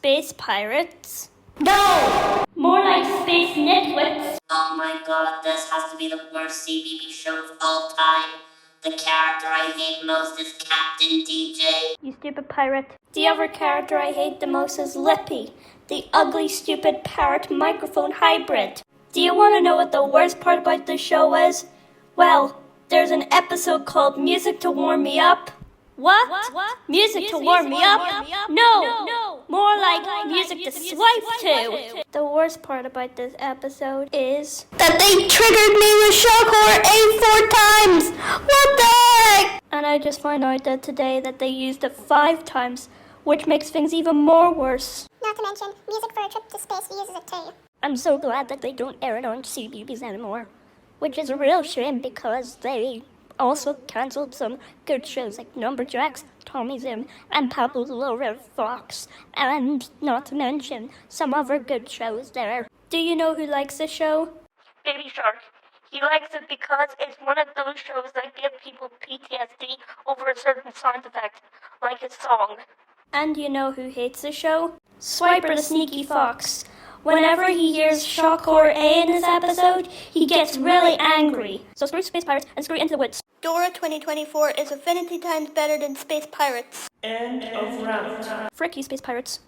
space pirates. No! More like space nitwits. Oh my god, this has to be the worst CBB show of all time. The character I hate most is Captain DJ. You stupid pirate. The other character I hate the most is Lippy, the ugly, stupid parrot microphone hybrid. Do you want to know what the worst part about this show is? Well, there's an episode called Music to Warm Me Up. What? Music to warm me up? No. More like music to swipe to. The worst part about this episode is that they triggered me with Shockcore 84 times. What the heck? And I just found out that today that they used it 5 times, which makes things even more worse. Not to mention, Music for a Trip to Space uses it too. I'm so glad that they don't air it on CBeebies anymore, which is a real shame because they also cancelled some good shows like Numberjacks, Tommy Zim, and Pablo the Little Red Fox, and not to mention some other good shows there. Do you know who likes the show? Baby Shark. He likes it because it's one of those shows that give people PTSD over a certain sound effect, like a song. And you know who hates the show? Swiper the Sneaky Fox. Whenever he hears Shockcore A in this episode, he gets really angry. So screw Space Pirates and screw Into the Woods. Dora 2024 is infinity times better than Space Pirates. End of round. Frick you, Space Pirates.